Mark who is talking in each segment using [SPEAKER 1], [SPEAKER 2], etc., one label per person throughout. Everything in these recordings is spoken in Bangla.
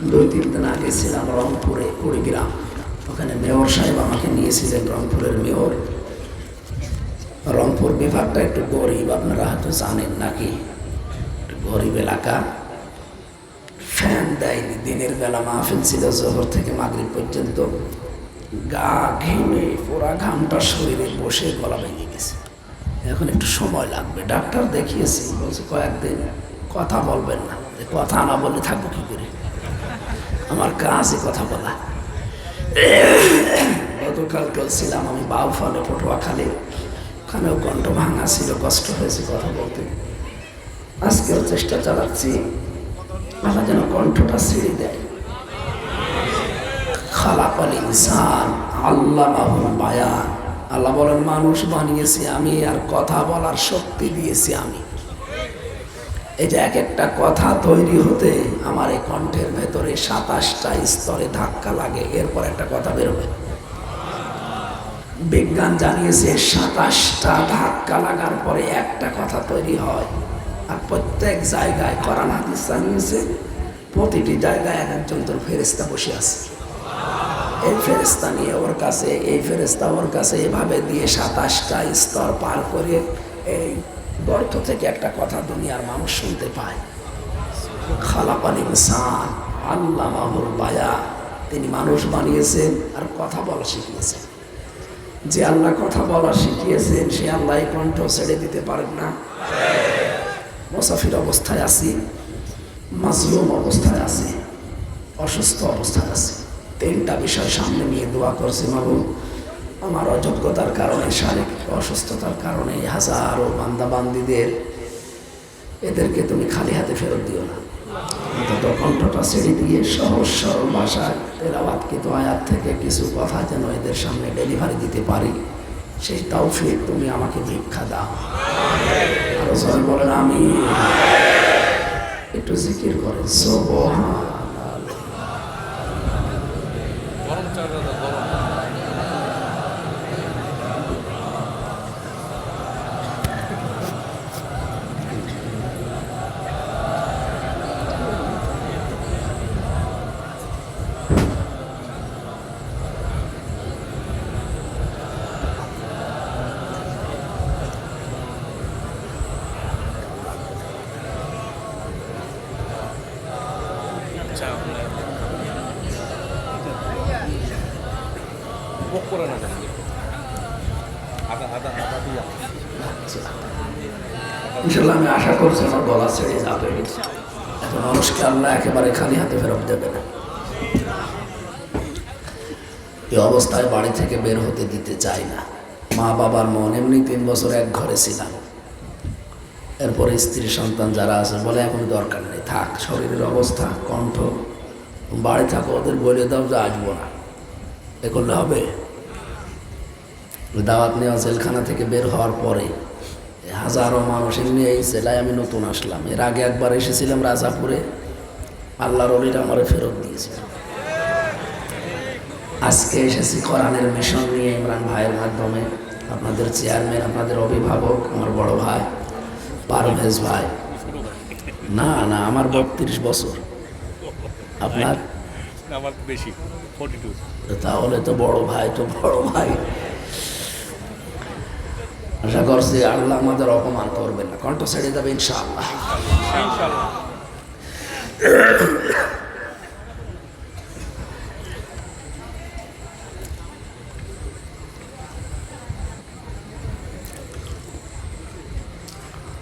[SPEAKER 1] 2-3 দিন আগে ছিলাম রংপুরে, কুড়িগ্রাম। ওখানে মেয়র সাহেব আমাকে নিয়েছিলেন, রংপুরের মেয়র। রংপুর বিভাগটা একটু গরিব, আপনারা হয়তো জানেন নাকি, একটু গরিব এলাকা। ফ্যান দেয়নি, দিনের বেলা মাহফিল ছিল জোহর থেকে মাগরিব পর্যন্ত। গা ঘেমে পুরা ঘামটা শরীরে বসে গলা ভেঙে গেছে। এখন একটু সময় লাগবে, ডাক্তার দেখিয়েছি, বলছে কয়েকদিন কথা বলবেন না। কথা না বললে থাকবো কি করে, আমার কাজই কথা বলা। গতকালকেও ছিলাম আমি বাউফলে, পটুয়াখালী, ওখানেও কণ্ঠ ভাঙা ছিল, কষ্ট হয়েছে কথা বলতে। আজকেও চেষ্টা চালাচ্ছি, আল্লাহ যেন কণ্ঠটা ছেড়ে দেয়। খালাকাল ইনসান আল্লামাহুল বায়ান। আল্লাহ বলেন মানুষ বানিয়েছি আমি, আর কথা বলার শক্তি দিয়েছি আমি। এই যে এক একটা কথা তৈরি হতে আমার এই কণ্ঠের ভেতরে 27টা স্তরে ধাক্কা লাগে, এরপর একটা কথা বেরোবে। বিজ্ঞান জানিয়েছে 27টা ধাক্কা লাগার পরে একটা কথা তৈরি হয়। আর প্রত্যেক জায়গায় কোরআন হাদিস জানিয়েছে প্রতিটি জায়গায় এক একজন তোর ফেরেশতা বসে আছে। এই ফেরেশতা নিয়ে ওর কাছে, এই ফেরেশতা ওর কাছে, এভাবে দিয়ে 27টা স্তর পার করে এই গর্ত থেকে একটা কথা দুনিয়ার মানুষ শুনতে পায়। খালাকাল ইনসান আল্লামাহুল বায়ান। তিনি মানুষ বানিয়েছেন আর কথা বলা শিখিয়েছেন। যে আল্লাহ কথা বলা শিখিয়েছেন সে আল্লাহ কণ্ঠ ছেড়ে দিতে পারেন না। মুসাফির অবস্থায় আছি, মাজলুম অবস্থায় আছি, অসুস্থ অবস্থায় আছি। 3টা বিষয় সামনে নিয়ে দোয়া করছি, মাবুদ আমার অযোগ্যতার কারণে, শারীরিক অসুস্থতার কারণে হাজারো বান্দা বান্দিদের, এদেরকে তুমি খালি হাতে ফেরত দিও না। অন্তত কণ্ঠটা ছেড়ে দিয়ে সহজ সরল ভাষায় তেলাওয়াতকৃত আয়াত থেকে কিছু কথা যেন এদের সামনে ডেলিভারি দিতে পারি, সেই তৌফিক তুমি আমাকে ভিক্ষা দাও। আরো সবাই বলেন আমি। একটু জিকির করেন সুবহান। ইনশাল্লাহ আমি আশা করছি আমার গলা ছেড়ে যাবে। এখন মানুষকে আল্লাহ একেবারে খালি হাতে ফেরত দেবে না। এই অবস্থায় বাড়ি থেকে বের হতে দিতে চাই না। মা বাবার মন, এমনি 3 বছর এক ঘরে ছিলাম। এরপরে স্ত্রী সন্তান যারা আছে বলে এখন দরকার নেই, থাক, শরীরের অবস্থা, কণ্ঠ, বাড়ি থাকো, ওদের বলে দাও যে আসবো না। এ করলে হবে? দাওয়াত নেওয়া জেলখানা থেকে বের হওয়ার পরে হাজারো মানুষের নিয়ে এই জেলায় আমি নতুন আসলাম। এর আগে একবার এসেছিলাম রাজাপুরে, আল্লাহর ওলিরা আমারে ফেরত দিয়েছিল। আজকে এসেছি কোরআনের মিশন নিয়ে ইমরান ভাইয়ের মাধ্যমে। আপনাদের চেয়ারম্যান, আপনাদের অভিভাবক, আমার বড় ভাই পারভেজ ভাই। না না, আমার 32 বছর, আপনার
[SPEAKER 2] বেশি 42।
[SPEAKER 1] তাহলে তো বড় ভাই, তো বড় ভাই। আশা করছি আল্লাহ আমাদের অপমান করবেন না, কণ্ঠ ছেড়ে যাবে ইনশাআল্লাহ।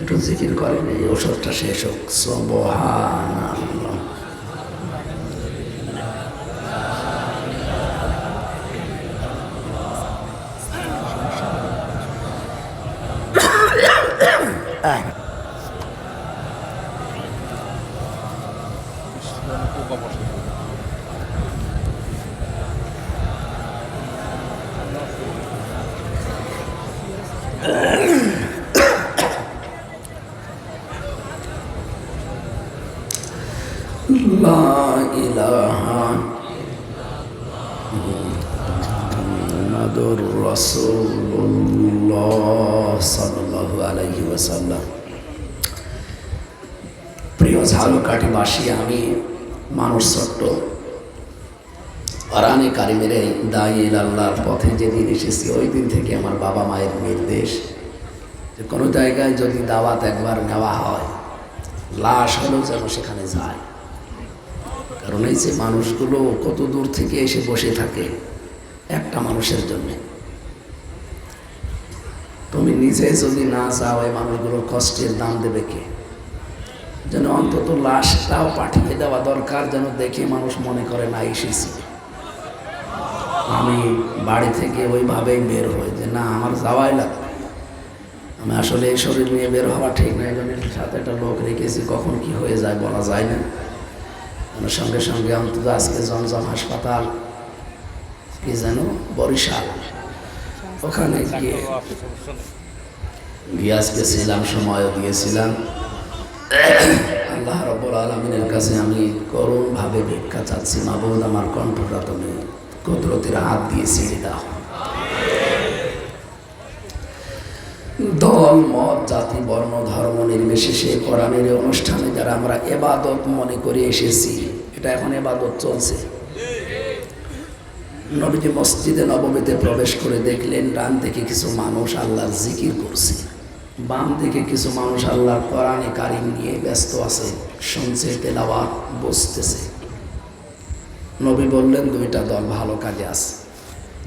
[SPEAKER 1] একটু জিকির করেন, এই ওষুধটা শেষ হোক। সুবহানাল্লাহ। লা ইলাহা মুহাম্মাদুর রাসূলুল্লাহ সাল্লাল্লাহু আলাইহি ওয়াসাল্লাম। প্রিয় ঝালকাঠিবাসী, আমি মানুষ ছোট্ট। কোরআনে কারিমের এই দায়ী আল্লাহর পথে যেদিন এসেছি ওই দিন থেকে আমার বাবা মায়ের নির্দেশ যে কোনো জায়গায় যদি দাওয়াত একবার নেওয়া হয় লাশ হলেও যেন সেখানে যায়। কারণ এই যে মানুষগুলো কত দূর থেকে এসে বসে থাকে একটা মানুষের জন্য। তুমি নিজে যদি না যাও এই মানুষগুলোর কষ্টের দাম দেবে কে? যেন অন্তত লাশটাও পাঠিয়ে দেওয়া দরকার, যেন দেখে মানুষ মনে করে না এসেছি। আমি বাড়ি থেকে ওইভাবেই বের হই যে না আমার যাওয়াই লাগবে। আমি আসলে এই শরীর নিয়ে বের হওয়া ঠিক না, এজনের সাথে একটা লোক রেখেছি, কখন কি হয়ে যায় বলা যায় না। আমার সঙ্গে সঙ্গে অন্তত আজকে জমজম হাসপাতাল কি যেন বরিশাল, ওখানে গিয়ে আজকে ছিলাম, সময়ও দিয়েছিলাম। আল্লাহ রাব্বুল আলামিনের কাছে আমি করুণভাবে ভিক্ষা চাচ্ছি, মাবুদ আমার কণ্ঠটা তুমি কুদরতের হাত দিয়ে ছেড়ে দাও। দল মত জাতি বর্ণ ধর্ম নির্বিশেষে কোরআনের অনুষ্ঠানে যারা আমরা ইবাদত মনে করে এসেছি, এটা এখন ইবাদত চলছে। নবীজি মসজিদে নববীতে প্রবেশ করে দেখলেন ডান দিকে কিছু মানুষ আল্লাহর জিকির করছে, বাম দিকে কিছু মানুষ আল্লাহর কোরআনে কারিম নিয়ে ব্যস্ত আছে, শুনছে, তেলাওয়াত, বুঝতেছে। নবী বললেন দুইটা দল ভালো কাজে আছে,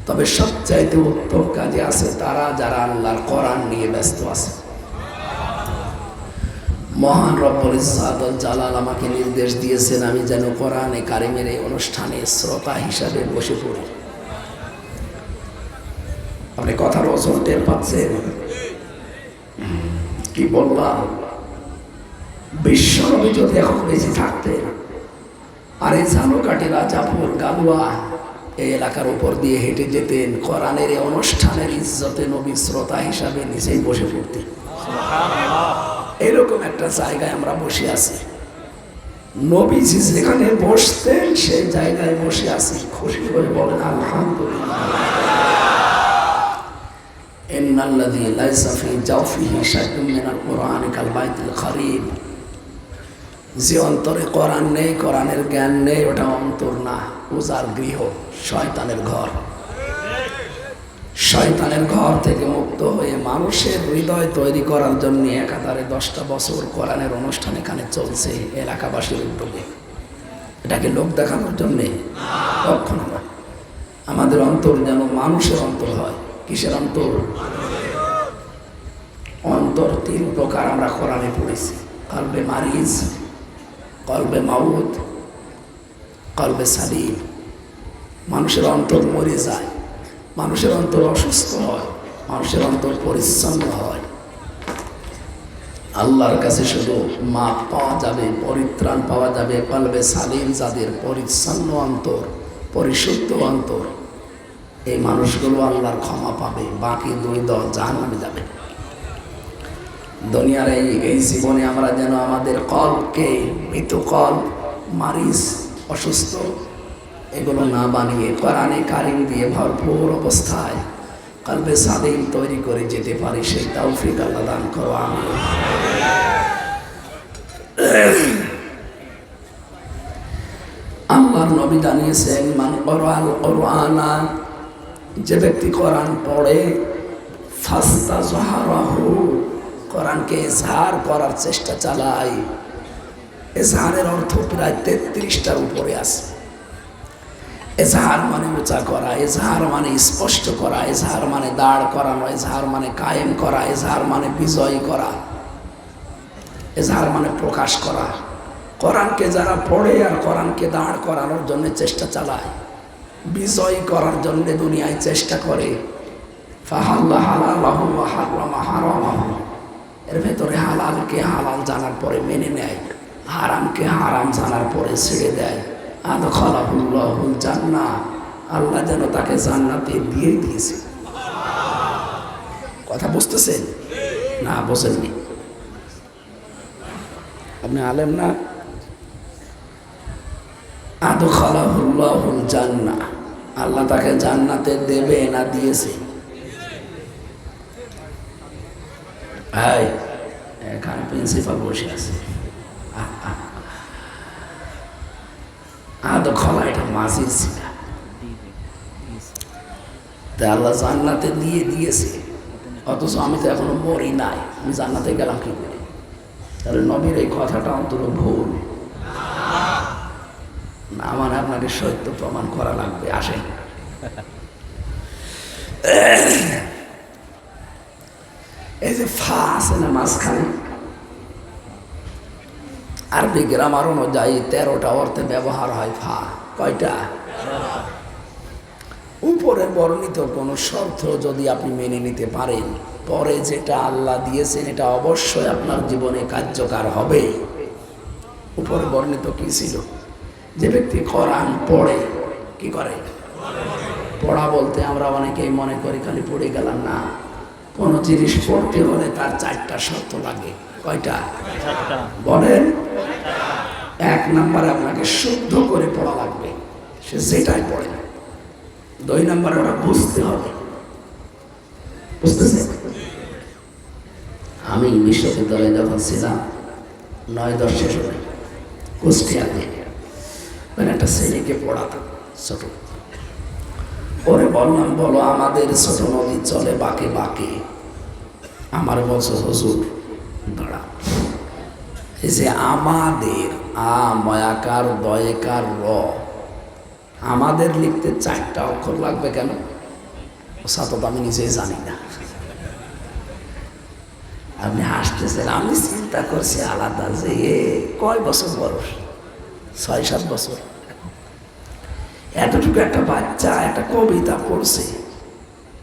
[SPEAKER 1] তবে সবচাইতে উত্তম কাজে আছে তারা যারা আল্লাহর কোরআন নিয়ে ব্যস্ত আছে। মহান রব্বুল ইজ্জাত ওয়াল জালাল আমাকে নির্দেশ দিয়েছেন আমি যেন কোরআনে কারিমের এই অনুষ্ঠানে শ্রোতা হিসাবে বসে পড়ি। আপনি কথার ওজন টের পাচ্ছেন? কি বললাম? বিশ্বনবী যদি এখন বেঁচে থাকতেন আর এই ঝালকাঠি, রাজাপুর, গালুয়া এই এলাকার উপর দিয়ে হেঁটে যেতেন, কোরআনের এই অনুষ্ঠানের ইজ্জতে নবী শ্রোতা হিসাবে নিজেই বসে পড়তেন। এরকম একটা জায়গায় আমরা বসে আছি, নবীজি যেখানে বসতেন সেই জায়গায় বসে আছি। খুশি করে বলেন আলহামদুলিল্লাহ। ইন্নাল্লাযী লাইসা ফী জাওফিহি শাইউন মিনাল কুরআনি কাল বাইতুল খারিব। যে অন্তরে কোরআন নেই, কোরআনের জ্ঞান নেই, ওটা অন্তর না, উজার গৃহ, শয়তানের ঘর। শয়তানের ঘর থেকে মুক্ত হয়ে মানুষের হৃদয় তৈরি করার জন্য একাধারে 10টা বছর কোরআনের অনুষ্ঠান এখানে চলছে এলাকাবাসীর উদ্যোগে। এটাকে লোক দেখানোর জন্যে? কখনো না। আমাদের অন্তর যেন মানুষের অন্তর হয়। কিসের অন্তর? অন্তর 3 প্রকার আমরা কোরআনে পড়েছি: কলবে মারিজ, কলবে মাউত, কলবে সালিম। মানুষের অন্তর মরে যায়, মানুষের অন্তর অসুস্থ হয়, মানুষের অন্তর পরিচ্ছন্ন হয়। আল্লাহর কাছে শুধু মাপ পাওয়া যাবে, পরিত্রাণ পাওয়া যাবে কলবে সালিম, যাদের পরিচ্ছন্ন অন্তর, পরিশুদ্ধ অন্তর। এই মানুষগুলো আল্লাহর ক্ষমা পাবে, বাকি 2 দল জাহান্নামে যাবে। দুনিয়ার এই জীবনে আমরা যেন আমাদের কলকে মৃত কল, মারিজ, অসুস্থ, এগুলো না বানিয়ে কোরআনে কারিম দিয়ে ভরপুর অবস্থায় কলবে সালিম তৈরি করে যেতে পারি, সেই তৌফিক আল্লাহ দান করো। আমিন। আল্লাহর নবী জানিয়েছেন মান ক্বারাআল কুরআনা, যে ব্যক্তি কোরআন পড়ে, ফাস্তাযহারাহু, কোরআনকে ইজহার করার চেষ্টা চালায়। ইজহারের অর্থ প্রায় 33টার উপরে আছে। ইজহার মানে উঁচা করা, ইজহার মানে স্পষ্ট করা, ইজহার মানে দাঁড় করানো, ইজহার মানে কায়েম করা, ইজহার মানে বিজয়ী করা, ইজহার মানে প্রকাশ করা। কোরআনকে যারা পড়ে আর কোরআনকে দাঁড় করানোর জন্য চেষ্টা চালায়, বিজয়ী করার জন্য দুনিয়ায় চেষ্টা করে, ফাহাল্লা হালালাহু ওয়া হারামা হারামাহু, এর ভেতরে হালালকে হালাল জানার পরে মেনে নেয়, হারামকে হারাম জানার পরে ছেড়ে দেয়। আদখালাহুল্লাহুল জান্নাহ, আল্লাহ যেন তাকে জান্নাতে দিয়ে দিয়েছে। কথা বুঝতেছেন না? বোঝেননি? আপনি আলেম না? আদখালাহুল্লাহুল জান্নাহ, আল্লাহ তাকে জান্নাতে দেবে না দিয়েছে? এখানে প্রিন্সিপাল বসে আছে। আদো খোলা, এটা মাঝির ছিল। তা আল্লাহ জান্নাতে দিয়ে দিয়েছে, অথচ আমি তো এখনো মরি নাই, আমি জান্নাতে গেলাম কি করে? তাহলে নবীর এই কথাটা অন্তত ভুল না, মানে আপনাকে সত্য প্রমাণ করা লাগবে। আসেন, এই যে ফা আছে না মাঝখানে, আরবি গ্রামার অনুযায়ী 13টা অর্থে ব্যবহার হয় ফা। কয়টা? উপরে বর্ণিত কোনো শর্ত যদি আপনি মেনে নিতে পারেন, পরে যেটা আল্লাহ দিয়েছেন এটা অবশ্যই আপনার জীবনে কার্যকর হবে। উপরে বর্ণিত কি ছিল? যে ব্যক্তি কোরআন পড়ে, কি করে? পড়া বলতে আমরা অনেকেই মনে করি খালি পড়ে গেলাম না, কোনো জিনিস পড়তে হলে তার 4টা শর্ত লাগে। কয়টা বলেন? 1 নম্বরে আপনাকে শুদ্ধ করে পড়া লাগবে, সে যেটাই পড়ে। 2 নম্বরে ওরা বুঝতে হবে। বুঝতেছে? আমি বিশ্ববিদ্যালয়ে যখন ছিলাম 9-10 শেষ হলে কুষ্টিয়াতে একটা ছেলেকে পড়াতাম ছোট। পরে বললাম, বলো আমাদের ছোট নদী চলে বাঁকে বাঁকে। আমার বলছে, হুজুর দাঁড়া, এই যে আমাদের ময়াকার দয়েকার র, আমাদের লিখতে 4টা অক্ষর লাগবে কেন? সাতত আমি নিজেই জানি না। আপনি হাসতেছেন, আমি চিন্তা করছি আলাদা যে এ কয় বছর বয়স, 6-7 বছর। এতটুকু একটা বাচ্চা একটা কবিতা পড়ছে,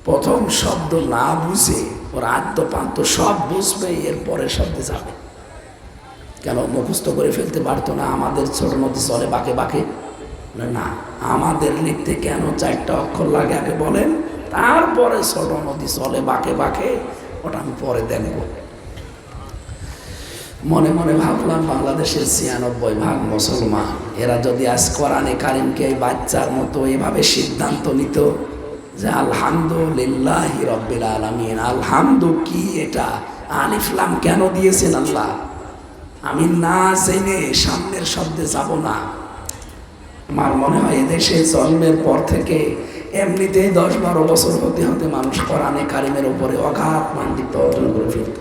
[SPEAKER 1] প্রথম শব্দ না বুঝে ওর আদ্যপান্ত সব বুঝবে, এর পরের শব্দে যাবে। কেন মুখস্থ করে ফেলতে পারতো না? আমাদের ছোট নদী চলে বাঁকে বাঁকে না, আমাদের লিখতে কেন 4টা অক্ষর লাগে আগে বলেন, তারপরে ছোট নদী চলে বাঁকে বাঁকে, ওটা আমি পরে দেখব। মনে মনে ভাবলাম, বাংলাদেশের 96% মুসলমান, এরা যদি আজ কোরআনে কারিমকে এই বাচ্চার মতো এভাবে সিদ্ধান্ত নিত যে আলহামদুলিল্লাহি রাব্বিল আলামিন, আলহামদু কি, এটা আলিফ লাম কেন দিয়েছেন আল্লাহ, আমি না জেনে সামনের শব্দে যাব না। আমার মনে হয় এদেশে জন্মের পর থেকে এমনিতেই 10-12 বছর হতে হতে মানুষ কোরআনে কারিমের উপরে অগাধ পাণ্ডিত্য অর্জন করে ফেলত।